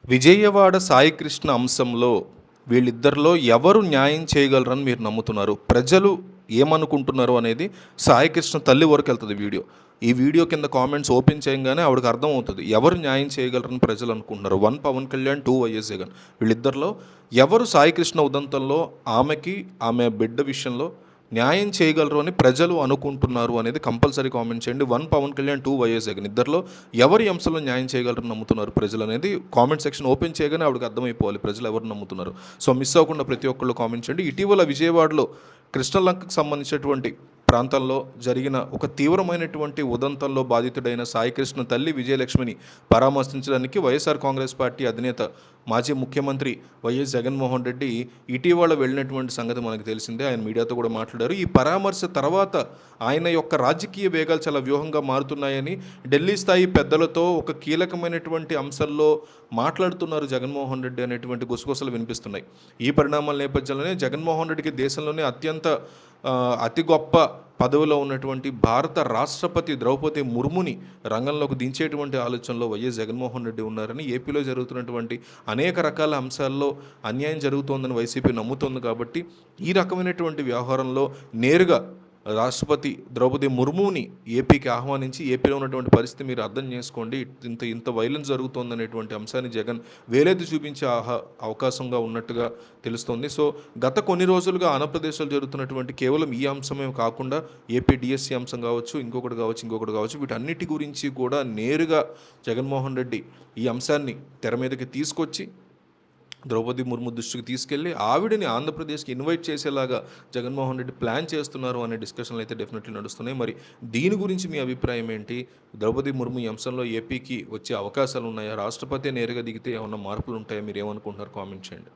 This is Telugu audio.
విజయవాడ సాయికృష్ణ అంశంలో వీళ్ళిద్దరిలో ఎవరు న్యాయం చేయగలరని మీరు నమ్ముతున్నారు? ప్రజలు ఏమనుకుంటున్నారు అనేది సాయికృష్ణ తల్లి వరకు వెళ్తుంది వీడియో. ఈ వీడియో కింద కామెంట్స్ ఓపెన్ చేయంగానే ఆవిడకి అర్థమవుతుంది ఎవరు న్యాయం చేయగలరని ప్రజలు అనుకుంటున్నారు. 1 పవన్ కళ్యాణ్, 2 వైఎస్ జగన్. వీళ్ళిద్దరిలో ఎవరు సాయికృష్ణ ఉదంతంలో ఆమెకి, ఆమె బిడ్డ విషయంలో న్యాయం చేయగలరు అని ప్రజలు అనుకుంటున్నారు అనేది కంపల్సరీ కామెంట్ చేయండి. 1 పవన్ కళ్యాణ్, 2 వైఎస్ జగన్. ఇద్దరిలో ఎవరి అంశంలో న్యాయం చేయగలరని నమ్ముతున్నారు ప్రజలు అనేది కామెంట్ సెక్షన్ ఓపెన్ చేయగానే ఆవిడకి అర్థమైపోవాలి ప్రజలు ఎవరు నమ్ముతున్నారు. సో మిస్ అవ్వకుండా ప్రతి ఒక్కళ్ళు కామెంట్ చేయండి. ఇటీవల విజయవాడలో కృష్ణలంకకు సంబంధించినటువంటి ప్రాంతంలో జరిగిన ఒక తీవ్రమైనటువంటి ఉదంతంలో బాధితుడైన సాయికృష్ణ తల్లి విజయలక్ష్మిని పరామర్శించడానికి వైఎస్ఆర్ కాంగ్రెస్ పార్టీ అధినేత మాజీ ముఖ్యమంత్రి వైఎస్ జగన్మోహన్ రెడ్డి ఇటీవల వెళ్ళినటువంటి సంగతి మనకు తెలిసిందే. ఆయన మీడియాతో కూడా మాట్లాడారు. ఈ పరామర్శ తర్వాత ఆయన యొక్క రాజకీయ వేగాలు చాలా వ్యూహంగా మారుతున్నాయని ఢిల్లీ స్థాయి పెద్దలతో ఒక కీలకమైనటువంటి అంశాల్లో మాట్లాడుతున్నారు జగన్మోహన్ రెడ్డి అనేటువంటి గుసగుసలు వినిపిస్తున్నాయి. ఈ పరిణామాల నేపథ్యంలోనే జగన్మోహన్ రెడ్డికి దేశంలోనే అతి గొప్ప పదవిలో ఉన్నటువంటి భారత రాష్ట్రపతి ద్రౌపది ముర్ముని రంగంలోకి దించేటువంటి ఆలోచనలో వైఎస్ జగన్మోహన్ రెడ్డి ఉన్నారని, ఏపీలో జరుగుతున్నటువంటి అనేక రకాల అంశాల్లో అన్యాయం జరుగుతోందని వైసీపీ నమ్ముతోంది. కాబట్టి ఈ రకమైనటువంటి వ్యవహారంలో నేరుగా రాష్ట్రపతి ద్రౌపది ముర్ముని ఏపీకి ఆహ్వానించి ఏపీలో ఉన్నటువంటి పరిస్థితి మీరు అర్థం చేసుకోండి. ఇంత వైలెన్స్ జరుగుతోందనేటువంటి అంశాన్ని జగన్ వేలెత్తి చూపించే అవకాశంగా ఉన్నట్టుగా తెలుస్తోంది. సో గత కొన్ని రోజులుగా ఆంధ్రప్రదేశ్లో జరుగుతున్నటువంటి కేవలం ఈ అంశమే కాకుండా ఏపీ డిఎస్సీ అంశం కావచ్చు, ఇంకొకటి కావచ్చు, వీటన్నిటి గురించి కూడా నేరుగా జగన్మోహన్ రెడ్డి ఈ అంశాన్ని తెర మీదకి తీసుకొచ్చి ద్రౌపది ముర్ము దృష్టికి తీసుకెళ్ళి ఆవిడని ఆంధ్రప్రదేశ్కి ఇన్వైట్ చేసేలాగా జగన్మోహన్ రెడ్డి ప్లాన్ చేస్తున్నారు అనే డిస్కషన్లు అయితే డెఫినెట్లీ నడుస్తున్నాయి. మరి దీని గురించి మీ అభిప్రాయం ఏంటి? ద్రౌపది ముర్ము ఈ అంశంలో ఏపీకి వచ్చే అవకాశాలు ఉన్నాయా? రాష్ట్రపతి నేరుగా దిగితే ఏమన్నా మార్పులు ఉంటాయా? మీరు ఏమనుకుంటున్నారు? కామెంట్ చేయండి.